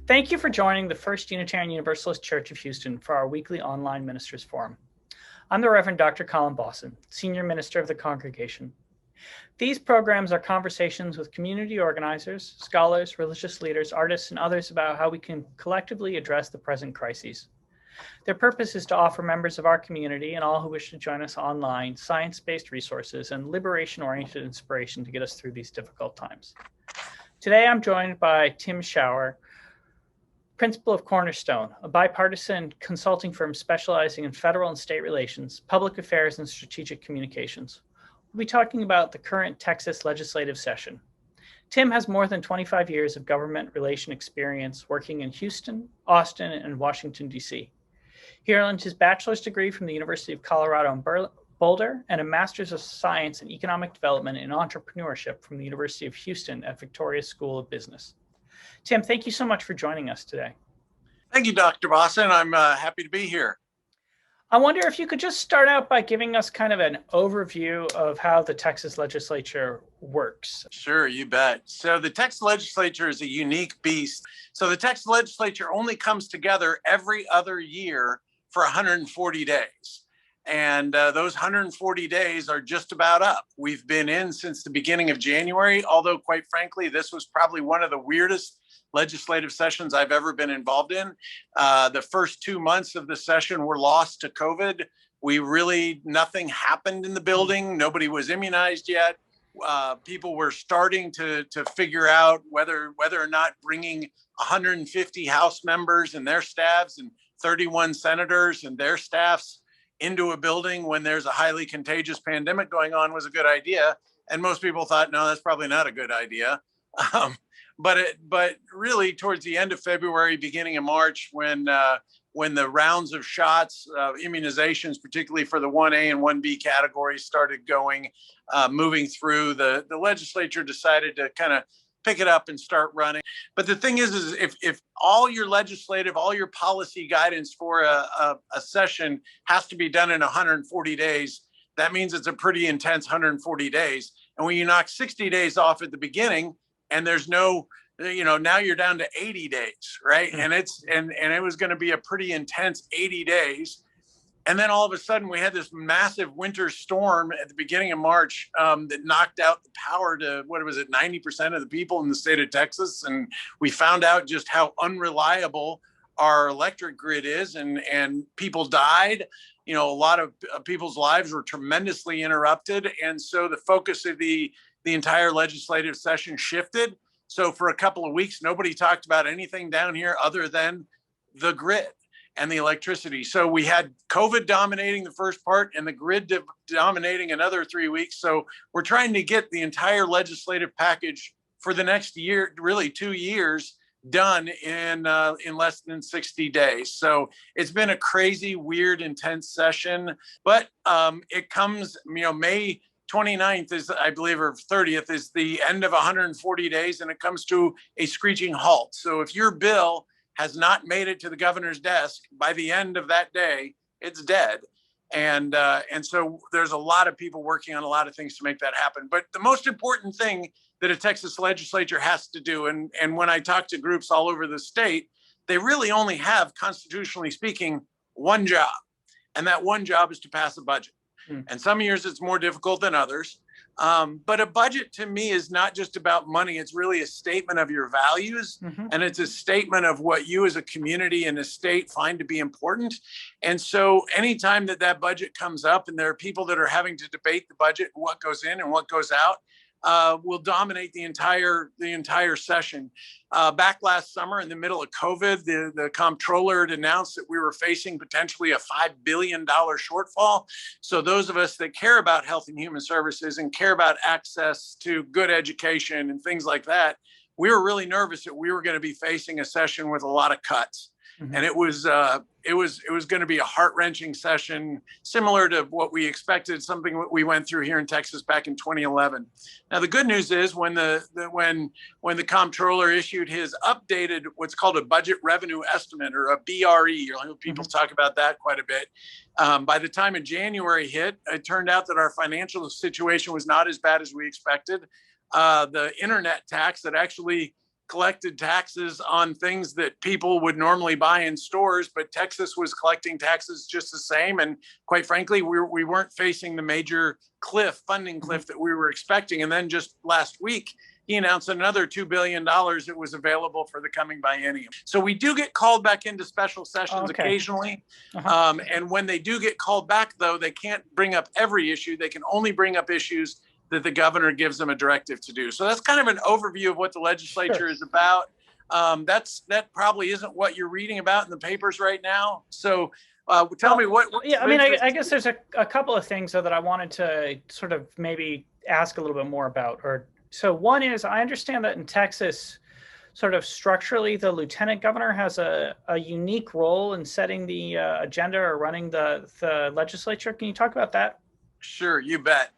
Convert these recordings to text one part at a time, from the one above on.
Thank you for joining the First Unitarian Universalist Church of Houston for our weekly online ministers forum. I'm the Reverend Dr. Colin Bossen, Senior Minister of the congregation. These programs are conversations with community organizers, scholars, religious leaders, artists, and others about how we can collectively address the present crises. Their purpose is to offer members of our community and all who wish to join us online science-based resources and liberation-oriented inspiration to get us through these difficult times. Today, I'm joined by Tim Schauer, Principal of Cornerstone, a bipartisan consulting firm specializing in federal and state relations, public affairs, and strategic communications. We'll be talking about the current Texas legislative session. Tim has more than 25 years of government relation experience working in Houston, Austin, and Washington, D.C. He earned his bachelor's degree from the University of Colorado in Boulder and a master's of science in economic development and entrepreneurship from the University of Houston at Victoria School of Business. Tim, thank you so much for joining us today. Thank you, Dr. Bossen. I'm happy to be here. I wonder if you could just start out by giving us kind of an overview of how the Texas legislature works. Sure, you bet. So the Texas legislature is a unique beast. So the Texas legislature only comes together every other year for 140 days. And those 140 days are just about up. We've been in since the beginning of January, although quite frankly, this was probably one of the weirdest legislative sessions I've ever been involved in. The first 2 months of the session were lost to COVID. Nothing happened in the building. Nobody was immunized yet. People were starting to figure out whether or not bringing 150 House members and their staffs and 31 senators and their staffs into a building when there's a highly contagious pandemic going on was a good idea. And most people thought, no, that's probably not a good idea. But really towards the end of February, beginning of March, when the rounds of shots, immunizations, particularly for the 1A and 1B categories started moving through, the legislature decided to kind of pick it up and start running. But the thing is if all your all your policy guidance for a session has to be done in 140 days, that means it's a pretty intense 140 days. And when you knock 60 days off at the beginning, and there's no, now you're down to 80 days, right? And it was going to be a pretty intense 80 days. And then all of a sudden we had this massive winter storm at the beginning of March that knocked out the power to, 90% of the people in the state of Texas. And we found out just how unreliable our electric grid is, and people died. A lot of people's lives were tremendously interrupted. And so the focus of the entire legislative session shifted. So for a couple of weeks, nobody talked about anything down here other than the grid and the electricity. So we had COVID dominating the first part and the grid dominating another 3 weeks. So we're trying to get the entire legislative package for the next year, really 2 years, done in less than 60 days. So it's been a crazy, weird, intense session. But it comes, May 29th is, I believe, or 30th is the end of 140 days, and it comes to a screeching halt. So if your bill has not made it to the governor's desk by the end of that day, it's dead. And so there's a lot of people working on a lot of things to make that happen. But the most important thing that a Texas legislature has to do, and when I talk to groups all over the state, they really only have, constitutionally speaking, one job. And that one job is to pass a budget. And some years it's more difficult than others. But a budget to me is not just about money. It's really a statement of your values. And it's a statement of what you as a community and a state find to be important. And so anytime that budget comes up and there are people that are having to debate the budget, what goes in and what goes out, will dominate the entire session. Back last summer, in the middle of COVID, the comptroller had announced that we were facing potentially a $5 billion shortfall. So those of us that care about health and human services and care about access to good education and things like that, we were really nervous that we were going to be facing a session with a lot of cuts. And it was going to be a heart-wrenching session, similar to what we expected, something we went through here in Texas back in 2011. Now, the good news is when the comptroller issued his updated, what's called a budget revenue estimate, or a BRE, you'll hear people talk about that quite a bit. By the time of January hit, it turned out that our financial situation was not as bad as we expected. The internet tax that actually collected taxes on things that people would normally buy in stores, but Texas was collecting taxes just the same. And quite frankly, we weren't facing the major funding cliff that we were expecting. And then just last week, he announced another $2 billion that was available for the coming biennium. So we do get called back into special sessions occasionally. And when they do get called back, though, they can't bring up every issue. They can only bring up issues that the governor gives them a directive to do. So that's kind of an overview of what the legislature is about. That probably isn't what you're reading about in the papers right now. So tell me what. Yeah, I mean, I guess there's a couple of things that I wanted to sort of maybe ask a little bit more about. So one is, I understand that in Texas, sort of structurally, the lieutenant governor has a unique role in setting the agenda or running the legislature. Can you talk about that? Sure, you bet.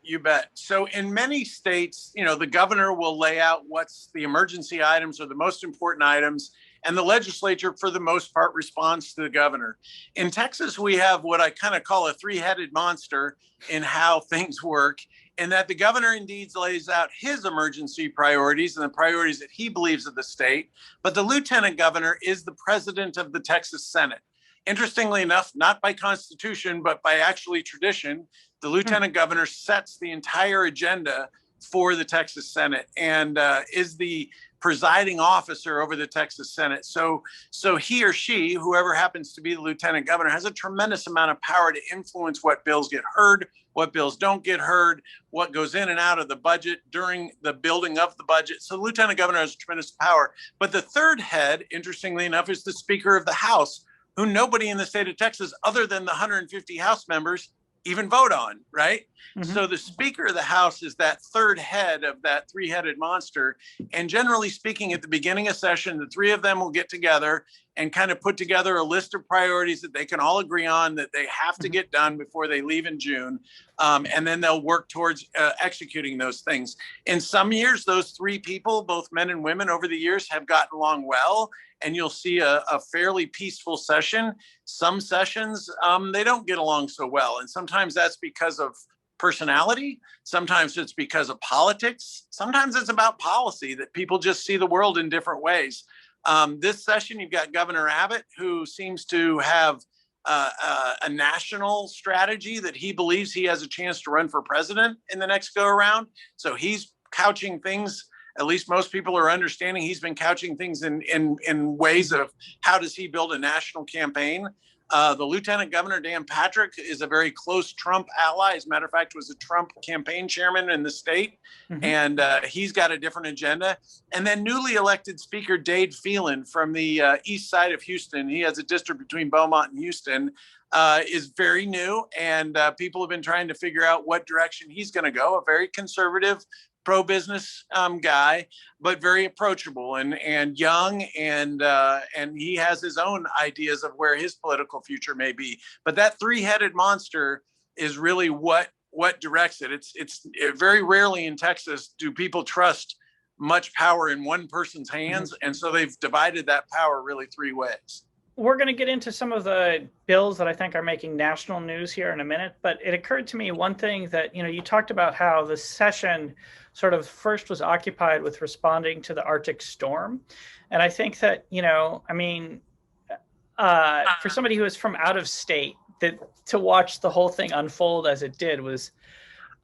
So in many states, the governor will lay out what's the emergency items or the most important items, and the legislature, for the most part, responds to the governor. In Texas, we have what I kind of call a three-headed monster in how things work, in that the governor indeed lays out his emergency priorities and the priorities that he believes of the state, but the lieutenant governor is the president of the Texas Senate. Interestingly enough, not by constitution, but by actually tradition, the lieutenant governor sets the entire agenda for the Texas Senate and is the presiding officer over the Texas Senate. So he or she, whoever happens to be the lieutenant governor, has a tremendous amount of power to influence what bills get heard, what bills don't get heard, what goes in and out of the budget during the building of the budget. So the lieutenant governor has tremendous power. But the third head, interestingly enough, is the Speaker of the House, who nobody in the state of Texas, other than the 150 House members, even vote on, right? So the Speaker of the House is that third head of that three-headed monster. And generally speaking, at the beginning of session, the three of them will get together and kind of put together a list of priorities that they can all agree on that they have to get done before they leave in June. And then they'll work towards executing those things. In some years, those three people, both men and women over the years, have gotten along well. And you'll see a fairly peaceful session. Some sessions, they don't get along so well. And sometimes that's because of personality. Sometimes it's because of politics. Sometimes it's about policy, that people just see the world in different ways. This session, you've got Governor Abbott, who seems to have a national strategy that he believes he has a chance to run for president in the next go around. So he's couching things, at least most people are understanding, he's been couching things in ways of how does he build a national campaign. The Lieutenant Governor, Dan Patrick, is a very close Trump ally. As a matter of fact, was a Trump campaign chairman in the state. And he's got a different agenda. And then newly elected Speaker Dade Phelan from the east side of Houston, he has a district between Beaumont and Houston, is very new. And people have been trying to figure out what direction he's going to go. A very conservative, pro-business guy, but very approachable and young, and he has his own ideas of where his political future may be. But that three-headed monster is really what directs it. It's very rarely in Texas do people trust much power in one person's hands, and so they've divided that power really three ways. We're going to get into some of the bills that I think are making national news here in a minute, but it occurred to me one thing that, you talked about how the session sort of first was occupied with responding to the Arctic storm. And I think that, for somebody who is from out of state, that to watch the whole thing unfold as it did was,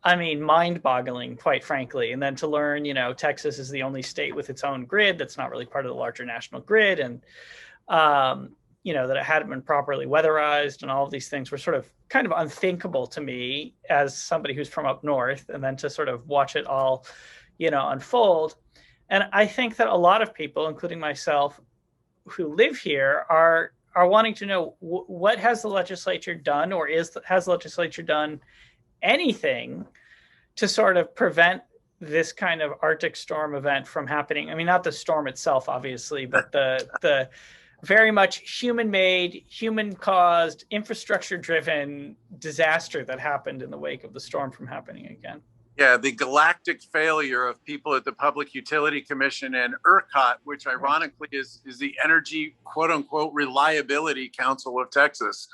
mind-boggling, quite frankly. And then to learn, Texas is the only state with its own grid that's not really part of the larger national grid. And, that it hadn't been properly weatherized, and all of these things were sort of kind of unthinkable to me as somebody who's from up north, and then to sort of watch it all, unfold. And I think that a lot of people, including myself, who live here are wanting to know what has the legislature done, or has the legislature done anything to sort of prevent this kind of Arctic storm event from happening? I mean, not the storm itself, obviously, but the very much human-made, human-caused, infrastructure-driven disaster that happened in the wake of the storm from happening again. Yeah, the galactic failure of people at the Public Utility Commission and ERCOT, which ironically is the Energy, quote-unquote, Reliability Council of Texas.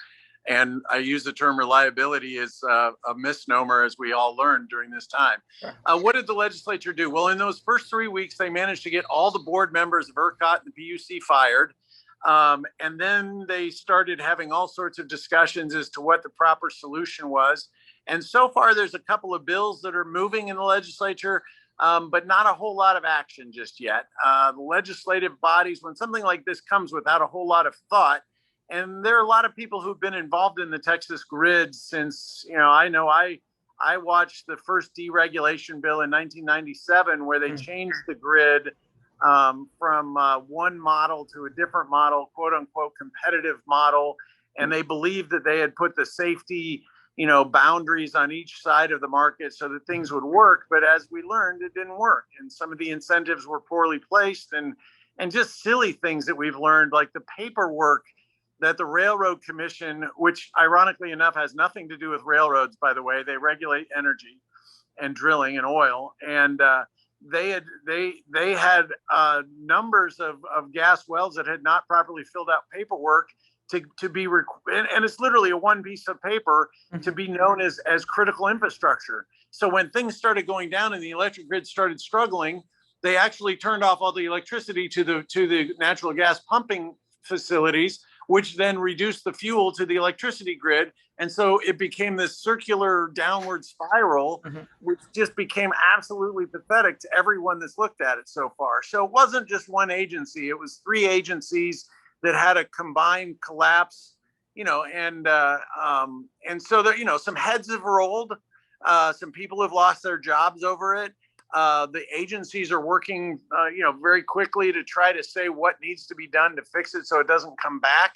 And I use the term reliability as a misnomer, as we all learned during this time. Sure. What did the legislature do? Well, in those first 3 weeks, they managed to get all the board members of ERCOT and the PUC fired. And then they started having all sorts of discussions as to what the proper solution was. And so far, there's a couple of bills that are moving in the legislature, but not a whole lot of action just yet. The legislative bodies, when something like this comes without a whole lot of thought, and there are a lot of people who've been involved in the Texas grid since, I watched the first deregulation bill in 1997, where they changed the grid from one model to a different model, quote unquote, competitive model. And they believed that they had put the safety, boundaries on each side of the market so that things would work. But as we learned, it didn't work. And some of the incentives were poorly placed, and just silly things that we've learned, like the paperwork that the Railroad Commission, which ironically enough has nothing to do with railroads, by the way, they regulate energy and drilling and oil. And they had numbers of gas wells that had not properly filled out paperwork to be, and it's literally a one piece of paper to be known as critical infrastructure. So when things started going down and the electric grid started struggling, they actually turned off all the electricity to the natural gas pumping facilities, which then reduced the fuel to the electricity grid. And so it became this circular downward spiral, which just became absolutely pathetic to everyone that's looked at it so far. So it wasn't just one agency, it was 3 agencies that had a combined collapse, and so that, some heads have rolled, some people have lost their jobs over it. The agencies are working, very quickly to try to say what needs to be done to fix it so it doesn't come back.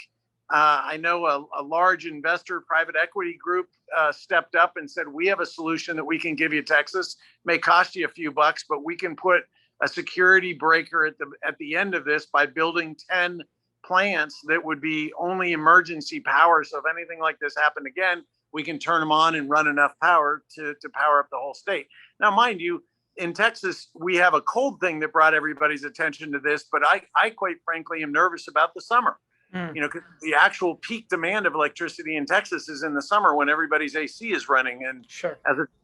I know a large investor private equity group stepped up and said, we have a solution that we can give you, Texas. May cost you a few bucks, but we can put a security breaker at the end of this by building 10 plants that would be only emergency power. So if anything like this happened again, we can turn them on and run enough power to power up the whole state. Now, mind you, in Texas, we have a cold thing that brought everybody's attention to this, but I quite frankly am nervous about the summer. Because the actual peak demand of electricity in Texas is in the summer when everybody's AC is running. And sure,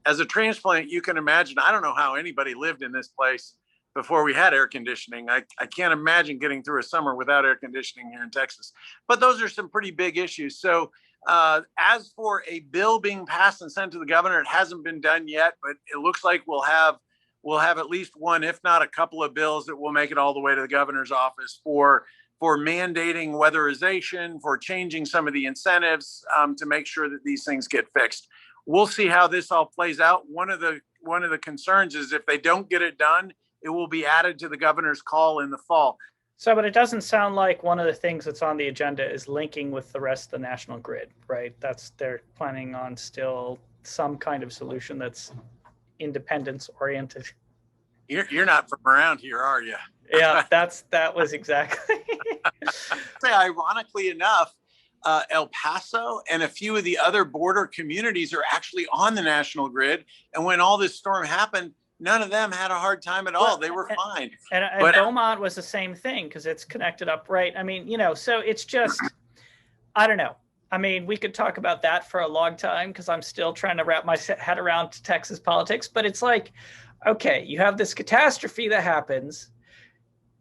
as a transplant, you can imagine, I don't know how anybody lived in this place before we had air conditioning. I can't imagine getting through a summer without air conditioning here in Texas. But those are some pretty big issues. So as for a bill being passed and sent to the governor, it hasn't been done yet, but it looks like we'll have at least one, if not a couple of bills that will make it all the way to the governor's office for mandating weatherization, for changing some of the incentives to make sure that these things get fixed. We'll see how this all plays out. One of the concerns is if they don't get it done, it will be added to the governor's call in the fall. So, but it doesn't sound like one of the things that's on the agenda is linking with the rest of the national grid, right? They're planning on still some kind of solution that's independence oriented. You're not from around here, are you? Yeah, that was exactly. Ironically enough, El Paso and a few of the other border communities are actually on the national grid. And when all this storm happened, none of them had a hard time at all. They were fine. And Beaumont was the same thing because it's connected up, right? I mean, so it's just, I don't know. I mean, we could talk about that for a long time because I'm still trying to wrap my head around Texas politics. But it's like, okay, you have this catastrophe that happens.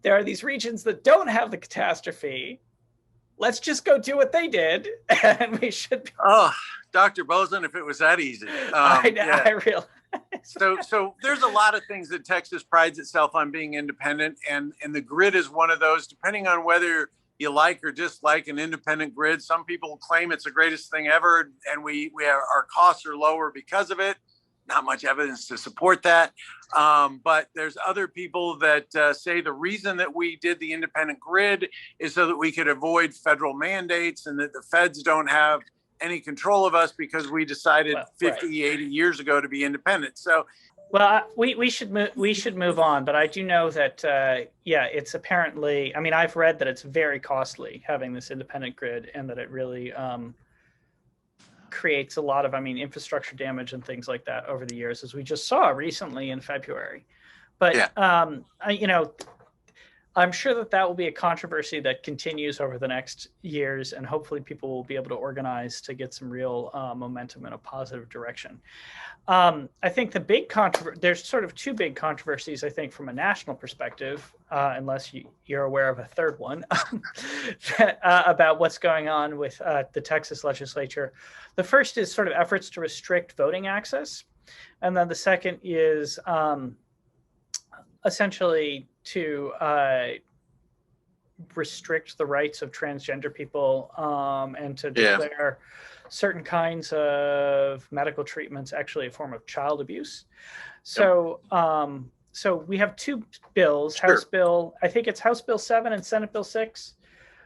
There are these regions that don't have the catastrophe. Let's just go do what they did, and we should be. Oh, Dr. Bossen, if it was that easy. I realize. So there's a lot of things that Texas prides itself on being independent, and the grid is one of those. Depending on whether you like or dislike an independent grid, some people claim it's the greatest thing ever, and our costs are lower because of it. Not much evidence to support that. But there's other people that say the reason that we did the independent grid is so that we could avoid federal mandates and that the feds don't have any control of us because we decided 50, 80 years ago to be independent. So, well, we should move on. But I do know that, it's apparently, I mean, I've read that it's very costly having this independent grid and that it really creates a lot of, infrastructure damage and things like that over the years, as we just saw recently in February. But, I'm sure that that will be a controversy that continues over the next years, and hopefully people will be able to organize to get some real momentum in a positive direction. I think the big there's sort of two big controversies, I think, from a national perspective, unless you're aware of a third one, about what's going on with the Texas legislature. The first is sort of efforts to restrict voting access. And then the second is essentially to restrict the rights of transgender people and to declare certain kinds of medical treatments actually a form of child abuse. So so we have two bills, House Bill, I think it's House Bill 7 and Senate Bill 6.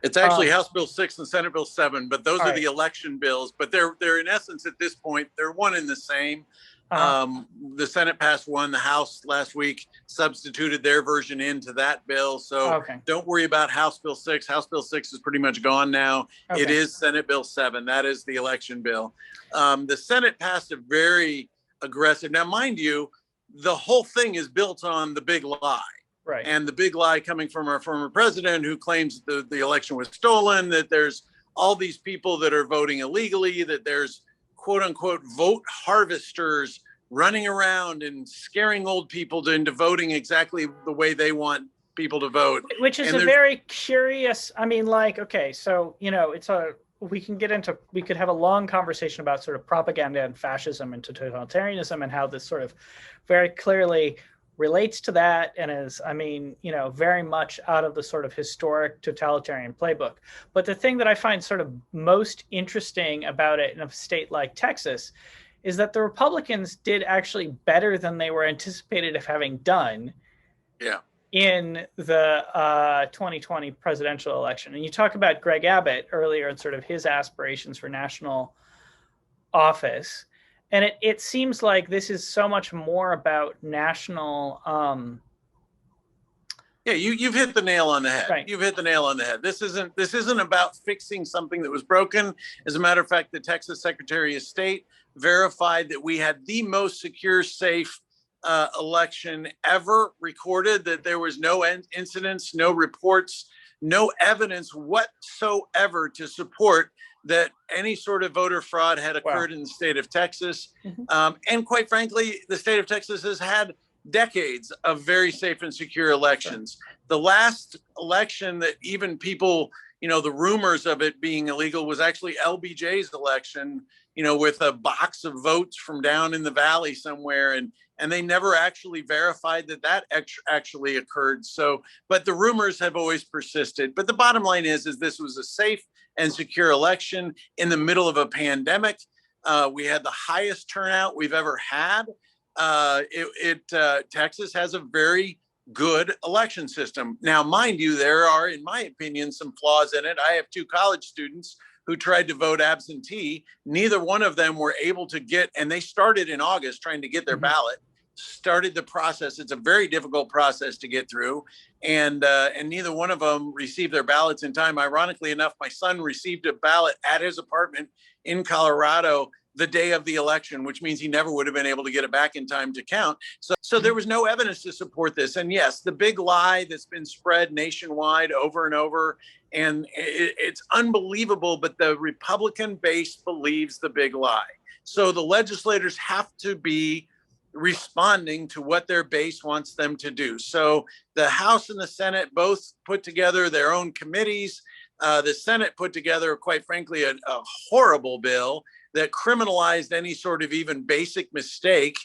It's actually House Bill 6 and Senate Bill 7, but those are the election bills. But they're in essence at this point, they're one and the same. The Senate passed one. The House last week substituted their version into that bill. So don't worry about House Bill 6. House Bill 6 is pretty much gone now. It is Senate Bill 7. That is the election bill. The Senate passed a very aggressive. Now, mind you, the whole thing is built on the big lie. Right. And the big lie coming from our former president who claims the election was stolen, that there's all these people that are voting illegally, that there's quote unquote vote harvesters running around and scaring old people into voting exactly the way they want people to vote. Which is a very curious, I mean, like, okay, so, you know, we could have a long conversation about sort of propaganda and fascism and totalitarianism and how this sort of very clearly relates to that and is, I mean, you know, very much out of the sort of historic totalitarian playbook. But the thing that I find sort of most interesting about it in a state like Texas is that the Republicans did actually better than they were anticipated of having done in the 2020 presidential election. And you talk about Greg Abbott earlier and sort of his aspirations for national office. And it seems like this is so much more about national. You've hit the nail on the head. Right. You've hit the nail on the head. This isn't about fixing something that was broken. As a matter of fact, the Texas Secretary of State verified that we had the most secure, safe election ever recorded, that there was no incidents, no reports, no evidence whatsoever to support that any sort of voter fraud had occurred in the state of Texas. And quite frankly, the state of Texas has had decades of very safe and secure elections. The last election that even people, you know, the rumors of it being illegal was actually LBJ's election, you know, with a box of votes from down in the valley somewhere. And they never actually verified that actually occurred. So, but the rumors have always persisted. But the bottom line is this was a safe and secure election in the middle of a pandemic. We had the highest turnout we've ever had. Texas has a very good election system. Now, mind you, there are, in my opinion, some flaws in it. I have two college students who tried to vote absentee. Neither one of them were able to get, and they started in August trying to get their ballot, started the process. It's a very difficult process to get through. And neither one of them received their ballots in time. Ironically enough, my son received a ballot at his apartment in Colorado the day of the election, which means he never would have been able to get it back in time to count. So there was no evidence to support this. And yes, the big lie that's been spread nationwide over and over, and it's unbelievable, but the Republican base believes the big lie. So the legislators have to be responding to what their base wants them to do. So the House and the Senate both put together their own committees. The Senate put together, quite frankly, a horrible bill that criminalized any sort of even basic mistake.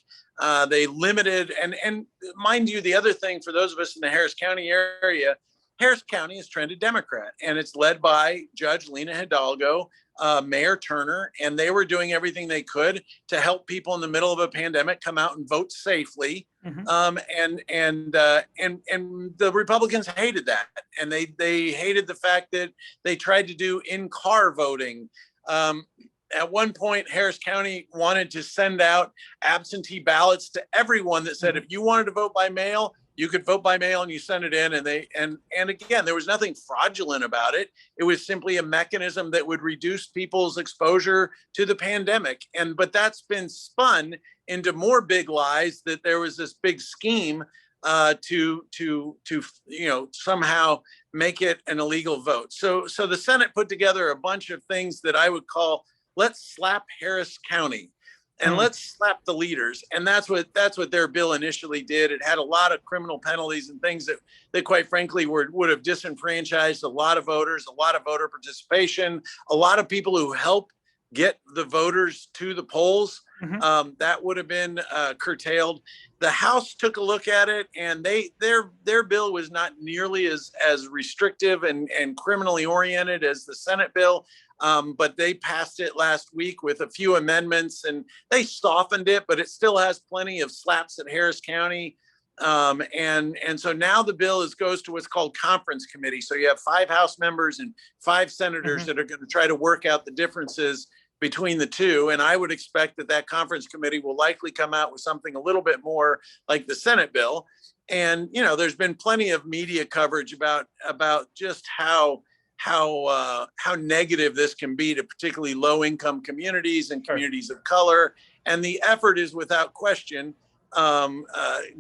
They limited, and mind you, the other thing for those of us in the Harris County area, Harris County is trended Democrat, and it's led by Judge Lena Hidalgo, Mayor Turner, and they were doing everything they could to help people in the middle of a pandemic come out and vote safely. And the Republicans hated that, and they hated the fact that they tried to do in-car voting. At one point, Harris County wanted to send out absentee ballots to everyone that said, if you wanted to vote by mail, you could vote by mail, and you send it in. And again, there was nothing fraudulent about it. It was simply a mechanism that would reduce people's exposure to the pandemic. But that's been spun into more big lies, that there was this big scheme to somehow make it an illegal vote. So the Senate put together a bunch of things that I would call, let's slap Harris County and let's slap the leaders. And that's what their bill initially did. It had a lot of criminal penalties and things that quite frankly would have disenfranchised a lot of voters, a lot of voter participation, a lot of people who help get the voters to the polls. That would have been curtailed. The House took a look at it, and their bill was not nearly as restrictive and criminally oriented as the Senate bill. But they passed it last week with a few amendments, and they softened it, but it still has plenty of slaps at Harris County. And so now the bill goes to what's called conference committee. So you have 5 House members and 5 senators that are going to try to work out the differences between the two. And I would expect that conference committee will likely come out with something a little bit more like the Senate bill. And, there's been plenty of media coverage about just how negative this can be to particularly low income communities and communities of color. And the effort is without question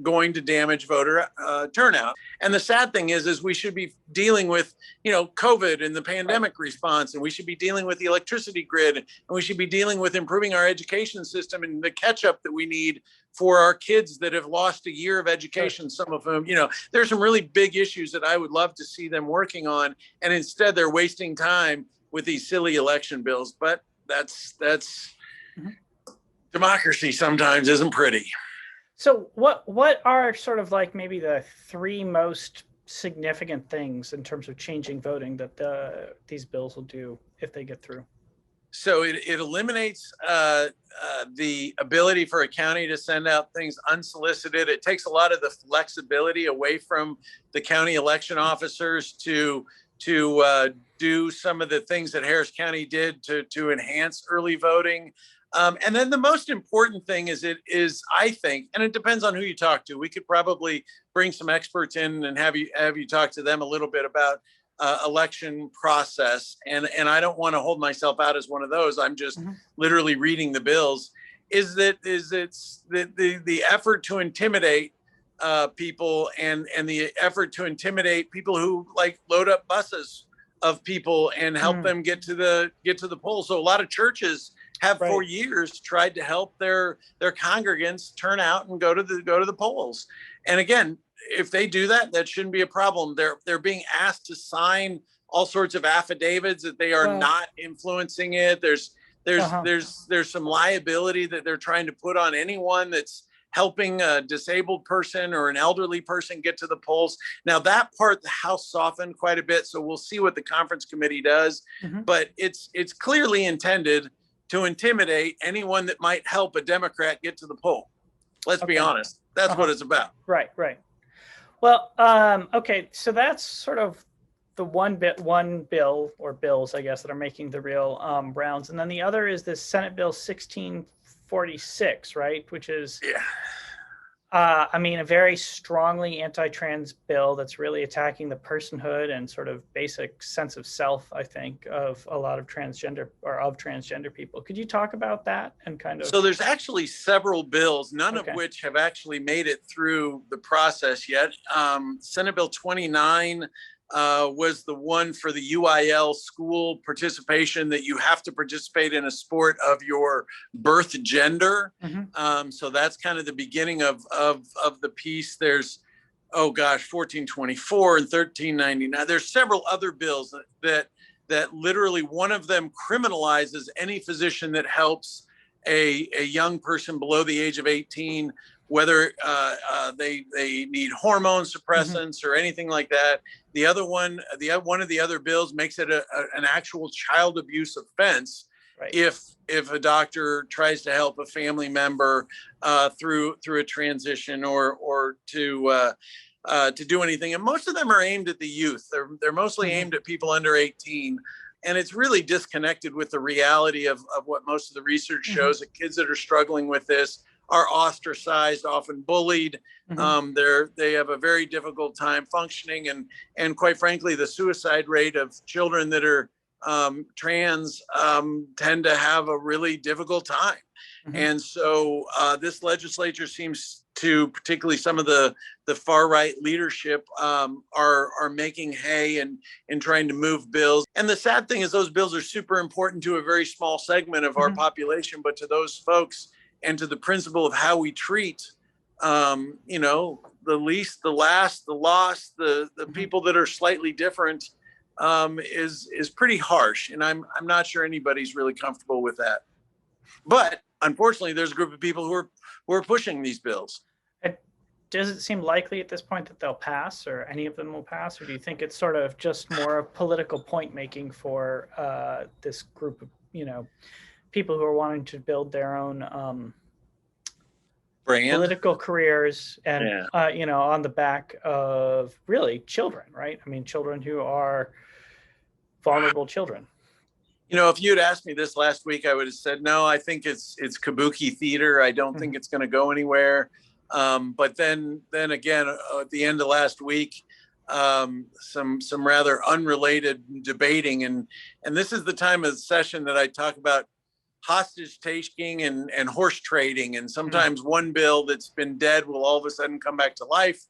going to damage voter turnout. And the sad thing is we should be dealing with, COVID and the pandemic response, and we should be dealing with the electricity grid, and we should be dealing with improving our education system and the catch up that we need for our kids that have lost a year of education, some of whom, there's some really big issues that I would love to see them working on. And instead they're wasting time with these silly election bills. But that's democracy sometimes isn't pretty. So what are sort of like maybe the 3 most significant things in terms of changing voting that these bills will do if they get through? So it eliminates the ability for a county to send out things unsolicited. It takes a lot of the flexibility away from the county election officers to do some of the things that Harris County did to enhance early voting. And then the most important thing is I think, and it depends on who you talk to. We could probably bring some experts in and have you talk to them a little bit about election process. And I don't want to hold myself out as one of those. I'm just literally reading the bills. It's the effort to intimidate people and the effort to intimidate people who like load up buses of people and help them get to the polls. So a lot of churches have for years tried to help their congregants turn out and go to the polls. And again, if they do that, that shouldn't be a problem. They're being asked to sign all sorts of affidavits that they are not influencing it. There's some liability that they're trying to put on anyone that's helping a disabled person or an elderly person get to the polls. Now that part, the House softened quite a bit. So we'll see what the conference committee does, but it's clearly intended to intimidate anyone that might help a Democrat get to the poll. Let's be honest. That's what it's about. Right. Well, okay. So that's sort of the one bill or bills, I guess, that are making the real rounds. And then the other is this Senate Bill 1646, right? Which is, a very strongly anti-trans bill that's really attacking the personhood and sort of basic sense of self, I think, of a lot of transgender people. Could you talk about that and kind of? So there's actually several bills, none of which have actually made it through the process yet. Senate Bill 29 was the one for the UIL school participation, that you have to participate in a sport of your birth gender. So that's kind of the beginning of the piece. There's, 1424 and 1399. There's several other bills that literally one of them criminalizes any physician that helps a young person below the age of 18, whether they need hormone suppressants or anything like that. The other one, one of the other bills makes it an actual child abuse offense if a doctor tries to help a family member through a transition or to do anything. And most of them are aimed at the youth. They're mostly aimed at people under 18. And it's really disconnected with the reality of what most of the research shows, that kids that are struggling with this are ostracized, often bullied. They have a very difficult time functioning, and quite frankly, the suicide rate of children that are trans tend to have a really difficult time. And so this legislature seems to particularly some of the far right leadership are making hay and trying to move bills. And the sad thing is those bills are super important to a very small segment of our population, but to those folks and to the principle of how we treat, the least, the last, the lost, the people that are slightly different is pretty harsh. And I'm not sure anybody's really comfortable with that. But unfortunately, there's a group of people who are pushing these bills. Does it seem likely at this point that they'll pass, or any of them will pass, or do you think it's sort of just more of political point making for this group of people who are wanting to build their own brand, political careers, and on the back of really children, right? I mean, children who are vulnerable children. If you had asked me this last week, I would have said, no, I think it's kabuki theater. I don't think it's going to go anywhere. But then again, at the end of last week, some rather unrelated debating, and this is the time of the session that I talk about hostage taking and horse trading. And sometimes one bill that's been dead will all of a sudden come back to life,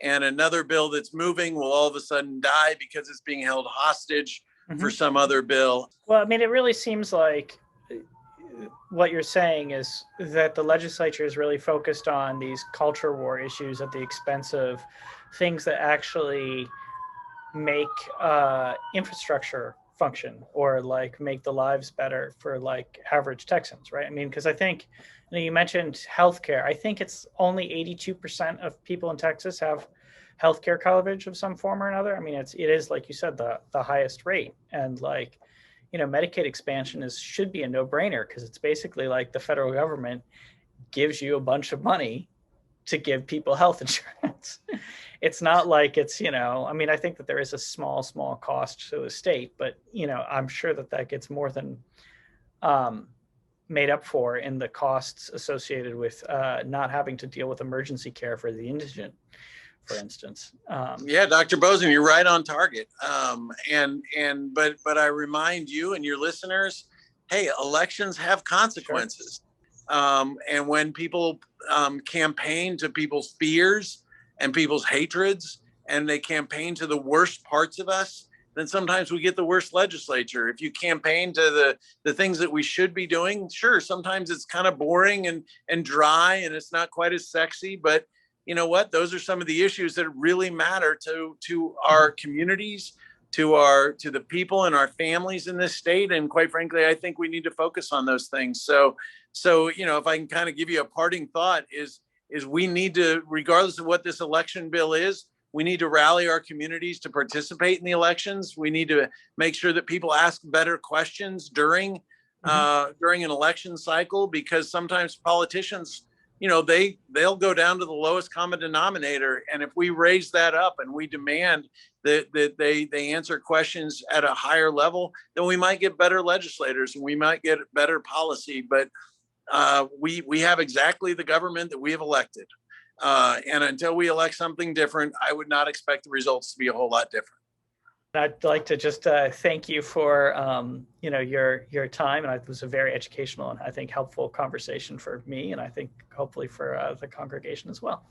and another bill that's moving will all of a sudden die because it's being held hostage for some other bill. Well, I mean, it really seems like what you're saying is that the legislature is really focused on these culture war issues at the expense of things that actually make infrastructure function, or like make the lives better for like average Texans, right? I mean, because I think you mentioned healthcare. I think it's only 82% of people in Texas have healthcare coverage of some form or another. I mean, it is like you said, the highest rate, and like Medicaid expansion should be a no-brainer, because it's basically like the federal government gives you a bunch of money to give people health insurance. It's not like it's, I mean, I think that there is a small cost to the state, but, I'm sure that gets more than made up for in the costs associated with not having to deal with emergency care for the indigent, for instance. Yeah, Dr. Bossen, you're right on target. But I remind you and your listeners, hey, elections have consequences. Sure. And when people campaign to people's fears and people's hatreds, and they campaign to the worst parts of us, then sometimes we get the worst legislature. If you campaign to the things that we should be doing, sure, sometimes it's kind of boring and dry, and it's not quite as sexy, but you know what? Those are some of the issues that really matter to our communities, to the people and our families in this state. And quite frankly, I think we need to focus on those things. So if I can kind of give you a parting thought, is we need to, regardless of what this election bill is, we need to rally our communities to participate in the elections. We need to make sure that people ask better questions during an election cycle, because sometimes politicians, they'll go down to the lowest common denominator. And if we raise that up and we demand that they answer questions at a higher level, then we might get better legislators and we might get better policy. But we have exactly the government that we have elected. And until we elect something different, I would not expect the results to be a whole lot different. I'd like to just thank you for your time, and it was a very educational and I think helpful conversation for me, and I think hopefully for the congregation as well.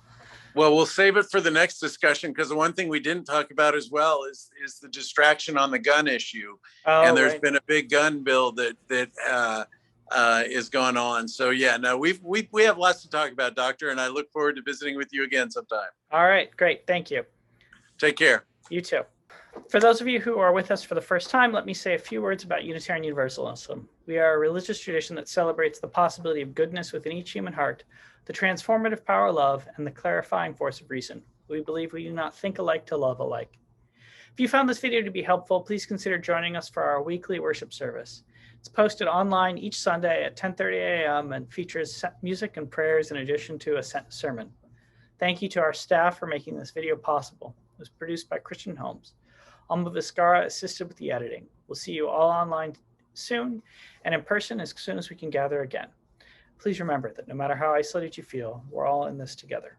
Well, we'll save it for the next discussion, because the one thing we didn't talk about as well is the distraction on the gun issue. And there's been a big gun bill that is going on. So yeah, no, we have lots to talk about, Doctor, and I look forward to visiting with you again sometime. All right, great, thank you. Take care. You too. For those of you who are with us for the first time, let me say a few words about Unitarian Universalism. We are a religious tradition that celebrates the possibility of goodness within each human heart, the transformative power of love, and the clarifying force of reason. We believe we do not think alike to love alike. If you found this video to be helpful, please consider joining us for our weekly worship service. It's posted online each Sunday at 10:30 a.m. and features music and prayers in addition to a sermon. Thank you to our staff for making this video possible. It was produced by Christian Holmes. Alma Viscara assisted with the editing. We'll see you all online soon and in person as soon as we can gather again. Please remember that no matter how isolated you feel, we're all in this together.